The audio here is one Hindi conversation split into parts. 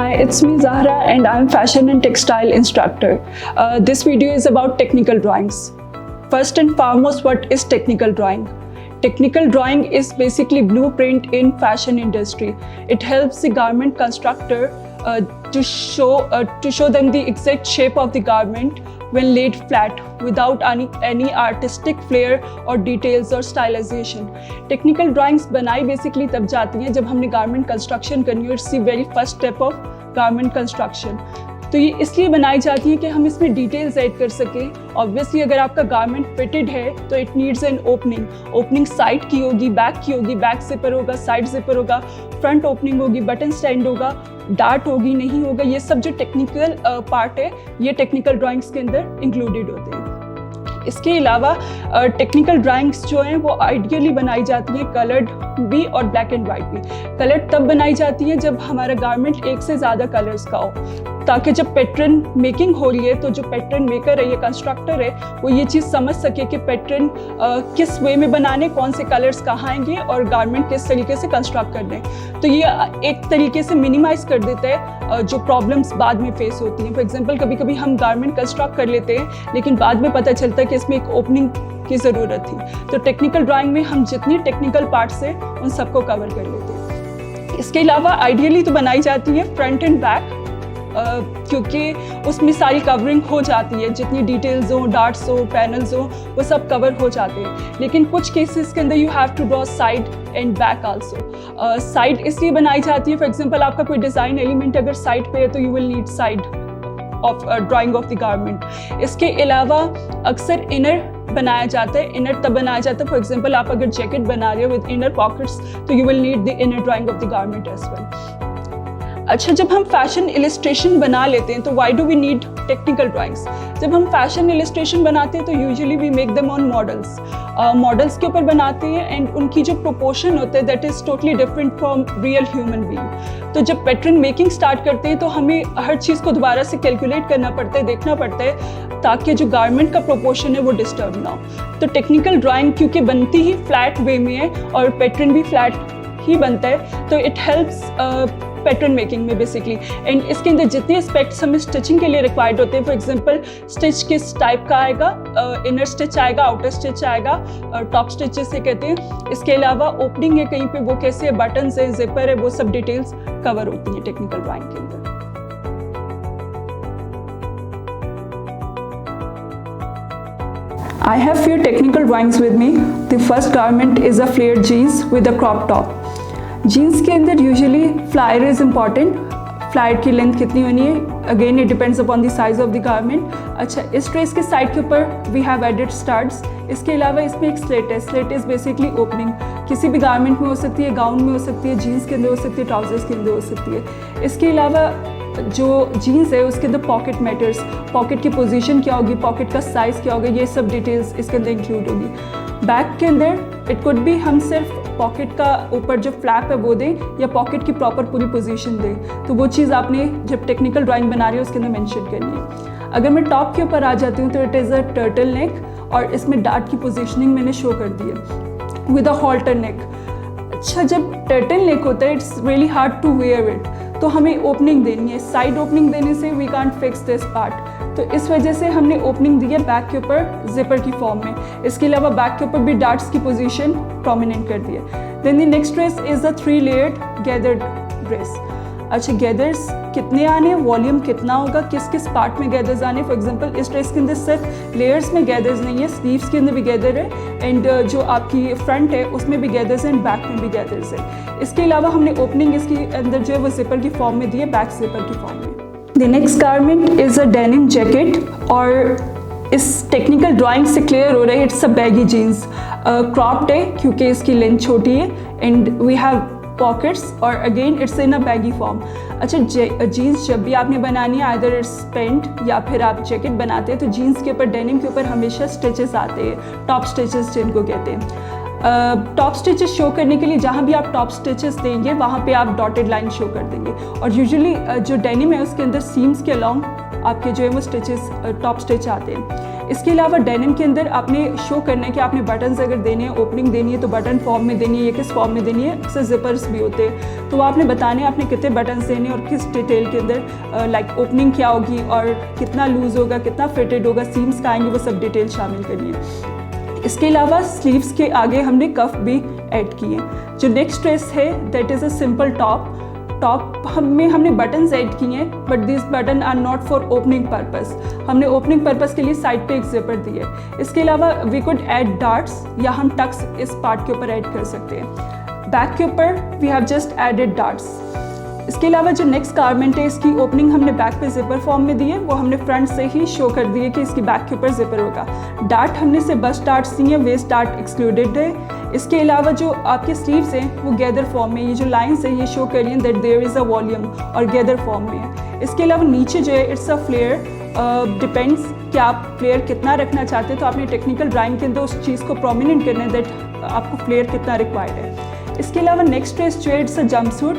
Hi, it's me Zahra and I'm fashion and textile instructor. This video is about technical drawings. First and foremost, what is technical drawing? Technical drawing is basically blueprint in fashion industry. It helps the garment constructor to show them the exact shape of the garment when laid flat without any artistic flair or details or stylization. Technical drawings बनाई basically तब जाती हैं जब हमने garment construction करनी हो. It's the very first step of garment construction. तो ये इसलिए बनाई जाती है कि हम इसमें डिटेल्स ऐड कर सकें. ऑब्वियसली अगर आपका गारमेंट फिटेड है तो it needs an opening side की होगी, बैक की होगी, बैक जिपर होगा, साइड जिपर होगा, फ्रंट ओपनिंग होगी, बटन स्टैंड होगा, डार्ट होगी, नहीं होगा. ये सब जो टेक्निकल पार्ट है ये टेक्निकल ड्राइंग्स के अंदर इंक्लूडेड होते हैं. इसके अलावा टेक्निकल ड्राइंग्स जो हैं वो आइडियली बनाई जाती हैं कलर्ड भी और ब्लैक एंड वाइट भी. कलर्ड तब बनाई जाती है जब हमारा गारमेंट एक से ज़्यादा कलर्स का हो, ताकि जब पैटर्न मेकिंग हो रही है तो जो पैटर्न मेकर है, ये कंस्ट्रक्टर है, वो ये चीज़ समझ सके कि पैटर्न किस वे में बनाने, कौन से कलर्स कहाँ आएंगे और गारमेंट किस तरीके से कंस्ट्रक्ट कर दें. तो ये एक तरीके से मिनिमाइज़ कर देता है जो प्रॉब्लम्स बाद में फेस होती हैं. फॉर एग्जांपल कभी कभी हम गारमेंट कंस्ट्रक्ट कर लेते हैं लेकिन बाद में पता चलता है कि इसमें एक ओपनिंग की ज़रूरत थी. तो टेक्निकल ड्राइंग में हम जितनी टेक्निकल पार्ट्स हैं उन सबको कवर कर लेते हैं. इसके अलावा आइडियली तो बनाई जाती है फ्रंट एंड बैक, क्योंकि उसमें सारी कवरिंग हो जाती है, जितनी डिटेल्स हो, डार्ट्स हो, पैनल्स हो, वो सब कवर हो जाते हैं. लेकिन कुछ केसेस के अंदर you have to draw side and back also. Side इसलिए बनाई जाती है, फॉर एग्जांपल आपका कोई डिज़ाइन एलिमेंट अगर साइड पे है तो you will need side of drawing of the garment. इसके अलावा अक्सर इनर बनाया जाता है. इनर तब बनाया जाता है, फॉर एग्जांपल आप अगर जैकेट बना रहे हो विद इनर पॉकेट्स तो you will need the inner drawing of the garment as well. अच्छा, जब हम फैशन इलस्ट्रेशन बना लेते हैं तो why do we need technical drawings? जब हम फैशन इलस्ट्रेशन बनाते हैं तो usually we make them on models. Models के ऊपर बनाते हैं एंड उनकी जो प्रोपोर्शन होते हैं that is totally different from real human being. तो जब पैटर्न मेकिंग स्टार्ट करते हैं तो हमें हर चीज़ को दोबारा से कैलकुलेट करना पड़ता है, देखना पड़ता है, ताकि जो गारमेंट का प्रोपोर्शन है वो डिस्टर्ब ना हो. तो टेक्निकल ड्राइंग क्योंकि बनती ही फ्लैट वे में है और पैटर्न भी फ्लैट ही बनता है तो इट हेल्प्स पैटर्न मेकिंग में बेसिकली. एंड इसके अंदर जितने एस्पेक्ट्स हमें स्टिचिंग के लिए रिक्वायर्ड होते हैं, फॉर एग्जांपल स्टिच किस टाइप का आएगा, इनर स्टिच आएगा, आउटर स्टिच आएगा, टॉप स्टिच जिसे कहते हैं. इसके अलावा ओपनिंग है कहीं पे, वो कैसे है, बटन है, जिपर है, वो सब डिटेल्स कवर होती हैं टेक्निकल ड्राइंग के अंदर. I have few technical drawings with me. The first garment is a flared jeans with a crop top. Jeans के अंदर usually flare is important. Flare की लेंथ कितनी होनी है, again it depends upon the size of the garment. अच्छा, इस ड्रेस के साइड के ऊपर वी हैव एडेड स्टड्स. इसके अलावा इसमें एक स्लिट है. Slit is basically opening. किसी भी गारमेंट में हो सकती है, गाउन में हो सकती है, जीन्स के अंदर हो सकती है, ट्राउजर्स के अंदर हो सकती है. इसके अलावा जो जीन्स है उसके अंदर पॉकेट मैटर्स. पॉकेट की पोजीशन क्या होगी, पॉकेट का साइज़ क्या होगा, ये सब डिटेल्स इसके अंदर इंक्लूड होगी. बैक के अंदर इट कुड बी हम सिर्फ पॉकेट का ऊपर जो फ्लैप है वो दें या पॉकेट की प्रॉपर पूरी पोजीशन दें. तो वो चीज़ आपने जब टेक्निकल ड्राइंग बना रही हो उसके अंदर मेंशन करनी है. अगर मैं टॉप के ऊपर आ जाती हूँ तो it is a turtle neck और इसमें डार्ट की पोजीशनिंग मैंने शो कर दी है विद अ हॉल्टर नेक. अच्छा, जब टर्टल नेक होता है it's really hard to wear it, तो हमें ओपनिंग देनी है. साइड ओपनिंग देने से we can't fix this part, तो इस वजह से हमने ओपनिंग दी है बैक के ऊपर जिपर की फॉर्म में. इसके अलावा बैक के ऊपर भी डार्ट्स की पोजीशन प्रोमिनेंट कर दी है. Then the next dress is a 3 layered gathered dress. अच्छा, गैदर्स कितने आने, वॉल्यूम कितना होगा, किस किस पार्ट में गैदर्स आने. फॉर एग्जांपल इस ड्रेस के अंदर सिर्फ लेयर्स में गैदर्स नहीं है, स्लीव्स के अंदर भी गैदर है एंड जो आपकी फ्रंट है उसमें भी गैदर्स हैं एंड बैक में भी गैदर्स है. इसके अलावा हमने ओपनिंग इसके अंदर जो है वो जिपर की फॉर्म में दी है, बैक जिपर की फॉर्म में. The next garment is a denim jacket और इस टेक्निकल ड्राइंग से क्लियर हो रहा है it's a baggy jeans. Cropped है क्योंकि इसकी लेंथ छोटी है एंड वी हैव पॉकेट्स और again it's in a baggy form. अच्छा, जीन्स जब भी आपने बनानी है आइदर इट्स पेंट या फिर आप जैकेट बनाते हैं तो जीन्स के ऊपर, डेनिम के ऊपर हमेशा स्टिचेस आते हैं, टॉप स्टिचेस जिनको कहते हैं. टॉप स्टिचेस शो करने के लिए जहाँ भी आप टॉप स्टिचेस देंगे वहाँ पे आप डॉटेड लाइन शो कर देंगे. और यूजुअली जो डेनिम है उसके अंदर सीम्स के अलॉन्ग आपके जो है वो स्टिचेस, टॉप स्टिच आते हैं. इसके अलावा डेनिम के अंदर आपने शो करना है कि आपने बटन्स अगर देने हैं, ओपनिंग देनी है तो बटन फॉर्म में देनी है या किस फॉर्म में देनी है। अक्सर जिपर्स भी होते हैं, तो आपने बताने हैं आपने कितने बटन्स देने और किस डिटेल के अंदर, लाइक ओपनिंग क्या होगी और कितना लूज़ होगा, कितना फिटेड होगा, सीम्स का आएंगे, वो सब डिटेल शामिल करनी है। इसके अलावा स्लीव्स के आगे हमने कफ भी ऐड किए। जो नेक्स्ट ड्रेस है that is a simple top में हमने बटन्स ऐड किए हैं, but this button are not for opening purpose. हमने ओपनिंग पर्पस के लिए साइड पे एक जिपर दी है। इसके अलावा वी कुड ऐड डार्ट्स या हम टक्स इस पार्ट के ऊपर ऐड कर सकते हैं। बैक के ऊपर we have just added darts. इसके अलावा जो नेक्स्ट गारमेंट है इसकी ओपनिंग हमने बैक पे जिपर फॉर्म में दी है, वो हमने फ्रंट से ही शो कर दी है कि इसकी बैक के ऊपर जिपर होगा। डार्ट हमने से बस्ट डार्ट्स दी है, वेस्ट डार्ट एक्सक्लूडेड है। इसके अलावा जो आपके स्लीव्स हैं वो गैदर फॉर्म में, ये जो लाइंस है ये शो कर रही हैं that there is a volume और गैदर फॉर्म में है। इसके अलावा नीचे जो है इट्स अ फ्लेयर, डिपेंड्स कि आप फ्लेयर कितना रखना चाहते हैं, तो आपने टेक्निकल ड्राइंग के अंदर उस चीज़ को प्रोमिनेंट करना है दैट आपको फ्लेयर कितना रिक्वायर्ड है। इसके अलावा नेक्स्ट ड्रेस जो है it's a jumpsuit.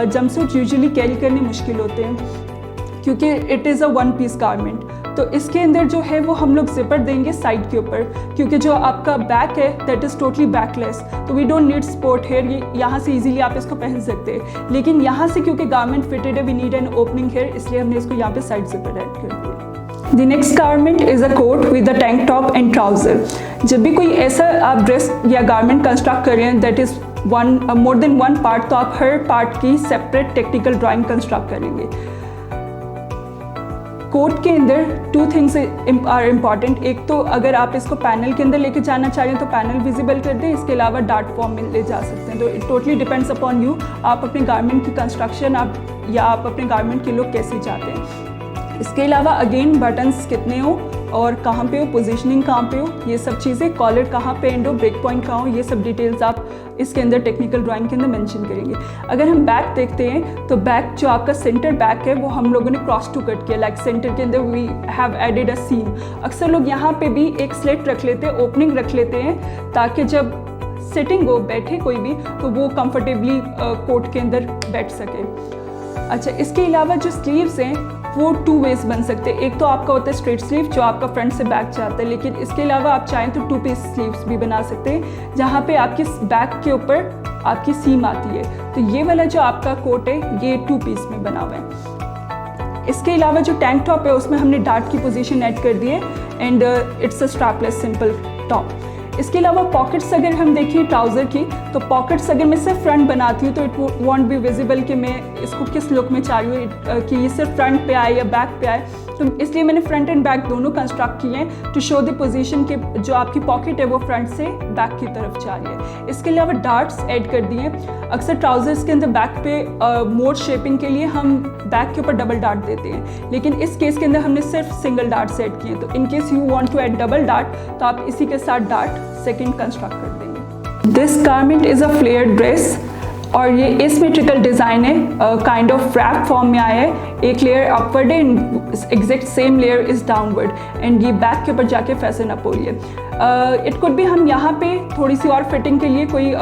Jumpsuit usually carry करने मुश्किल होते हैं क्योंकि it is a one piece garment, तो इसके अंदर जो है वो हम लोग जिपर देंगे साइड के ऊपर, क्योंकि जो आपका बैक है दैट इज़ टोटली बैकलेस, तो we don't need support here. ये यहाँ से इजीली आप इसको पहन सकते हैं, लेकिन यहाँ से क्योंकि गारमेंट फिटेड है we need an opening here, इसलिए हमने इसको यहाँ पे साइड जिपर ऐड कर दिया। The next garment is a coat with a tank top and trouser. जब भी कोई ऐसा आप ड्रेस या गारमेंट कंस्ट्रक्ट कर रहे हैं that is more than one part, तो आप हर पार्ट की सेपरेट टेक्निकल ड्राइंग कंस्ट्रक्ट करेंगे। कोट के अंदर टू थिंग्स आर इम्पॉर्टेंट। एक तो अगर आप इसको पैनल के अंदर लेके जाना चाह रहे हैं तो पैनल विजिबल कर दें, इसके अलावा डार्ट फॉर्म में ले जा सकते हैं। तो it totally depends upon you, आप अपने गारमेंट की कंस्ट्रक्शन या आप अपने गारमेंट के लुक कैसे चाहते हैं। इसके अलावा अगेन बटन्स कितने हो और कहाँ पे हो, पोजीशनिंग कहाँ पे हो, ये सब चीज़ें, कॉलर कहाँ पे एंड हो, ब्रेक पॉइंट कहाँ हो, ये सब डिटेल्स आप इसके अंदर टेक्निकल ड्राइंग के अंदर मेंशन करेंगे। अगर हम बैक देखते हैं तो बैक जो आपका सेंटर बैक है वो हम लोगों ने क्रॉस टू कट किया, लाइक सेंटर के अंदर वी हैव एडेड अ सीम। अक्सर लोग यहाँ पे भी एक स्लिट रख लेते हैं, ओपनिंग रख लेते हैं, ताकि जब सिटिंग हो, बैठे कोई भी, तो वो कंफर्टेबली कोट के अंदर बैठ सके। अच्छा, इसके अलावा जो स्लीव्स हैं वो टू वेज बन सकते हैं। एक तो आपका होता है स्ट्रेट स्लीव जो आपका फ्रंट से बैक जाता है, लेकिन इसके अलावा आप चाहें तो टू पीस स्लीव्स भी बना सकते हैं, जहाँ पे आपकी बैक के ऊपर आपकी सीम आती है। तो ये वाला जो आपका कोट है ये टू पीस में बना हुआ है। इसके अलावा जो टैंक टॉप है उसमें हमने डार्ट की पोजीशन ऐड कर दी है and it's a strapless simple top. इसके अलावा पॉकेट्स अगर हम देखें ट्राउज़र की, तो पॉकेट्स अगर मैं सिर्फ फ्रंट बनाती हूँ तो इट वॉन्ट बी विजिबल कि मैं इसको किस लुक में चाह रही हूँ, कि ये सिर्फ फ्रंट पे आए या बैक पे आए। तो इसलिए मैंने फ्रंट एंड बैक दोनों कंस्ट्रक्ट किए हैं टू शो द पोजीशन कि जो आपकी पॉकेट है वो फ्रंट से बैक की तरफ जा रही है। इसके अलावा डार्ट्स ऐड कर दिए। अक्सर ट्राउज़र्स के अंदर बैक पे मोर शेपिंग के लिए हम बैक के ऊपर डबल डार्ट देते हैं, लेकिन इस केस के अंदर हमने सिर्फ सिंगल डार्ट्स ऐड किए। तो in case you want to add double dart तो आप इसी के साथ डार्ट सेकंड कंस्ट्रक्ट कर देंगे। This garment is a flare dress और ये एसिमेट्रिकल डिज़ाइन है, काइंड ऑफ रैप फॉर्म में आया है। एक लेयर अपवर्ड है and exact same layer is downward and ये बैक के ऊपर जाके फैसन अप हो रही है। इट कुड भी हम यहाँ पे थोड़ी सी और फिटिंग के लिए कोई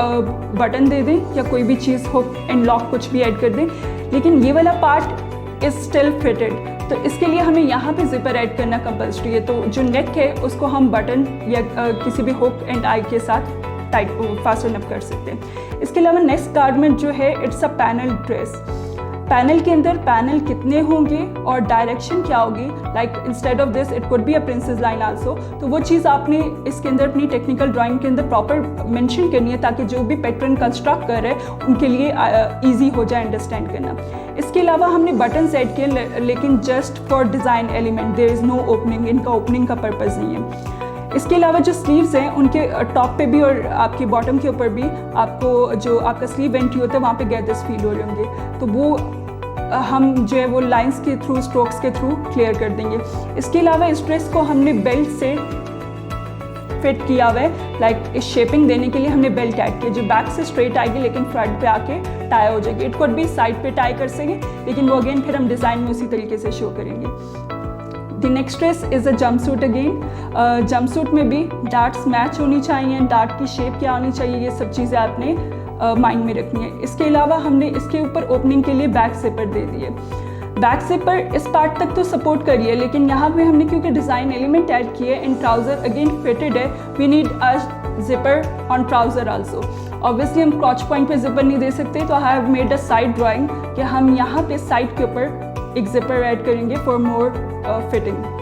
बटन दे दें या कोई भी चीज़ हुक एंड लॉक कुछ भी ऐड कर दें, लेकिन ये वाला पार्ट इज़ स्टिल फिटेड, तो इसके लिए हमें यहाँ पे जिपर ऐड करना कंपल्सरी है। तो जो नेक है उसको हम बटन या किसी भी हुक एंड आई के साथ टाइट फास्टन अप कर सकते हैं। इसके अलावा नेक्स्ट गारमेंट जो है it's a panel dress. Panel के अंदर पैनल कितने होंगे और डायरेक्शन क्या होगी, like instead of this it could be a princess line also, तो वो चीज़ आपने इसके अंदर अपनी टेक्निकल ड्राइंग के अंदर प्रॉपर मेंशन करनी है ताकि जो भी पैटर्न कंस्ट्रक्ट कर रहे हैं उनके लिए ईजी हो जाए अंडरस्टैंड करना। इसके अलावा हमने बटन ऐड किए, लेकिन just for design element, there is no opening, इनका ओपनिंग का पर्पज़ नहीं है। इसके अलावा जो स्लीव्स हैं उनके टॉप पे भी और आपके बॉटम के ऊपर भी आपको जो आपका स्लीव एंट्री होता है वहाँ पे गैदर्स फील हो रहे होंगे, तो वो हम जो है वो लाइंस के थ्रू, स्ट्रोक्स के थ्रू क्लियर कर देंगे। इसके अलावा इस ड्रेस को हमने बेल्ट से फिट किया हुआ है, लाइक इस शेपिंग देने के लिए हमने बेल्ट ऐड किया जो बैक से स्ट्रेट आएगी लेकिन फ्रंट पे आके टाई हो जाएगी। इट कुड भी साइड पे टाई कर सकेंगे, लेकिन वो अगेन फिर हम डिज़ाइन में उसी तरीके से शो करेंगे। The next dress is a jumpsuit again. Jumpsuit में भी डार्ट्स मैच होनी चाहिए, डार्ट की शेप क्या होनी चाहिए, ये सब चीज़ें आपने माइंड में रखनी है। इसके अलावा हमने इसके ऊपर ओपनिंग के लिए बैक जिपर दे दिए। बैक जिपर इस पार्ट तक तो सपोर्ट करिए, लेकिन यहाँ पे हमने क्योंकि डिज़ाइन एलिमेंट ऐड किए एंड ट्राउज़र अगेन फिटेड है, we need a zipper on trouser also. Obviously हम क्रॉच पॉइंट पे जिपर नहीं दे सकते, तो I have made a side drawing कि हम यहाँ पे साइड के ऊपर एक जिपर ऐड करेंगे फॉर मोर फिटिंग।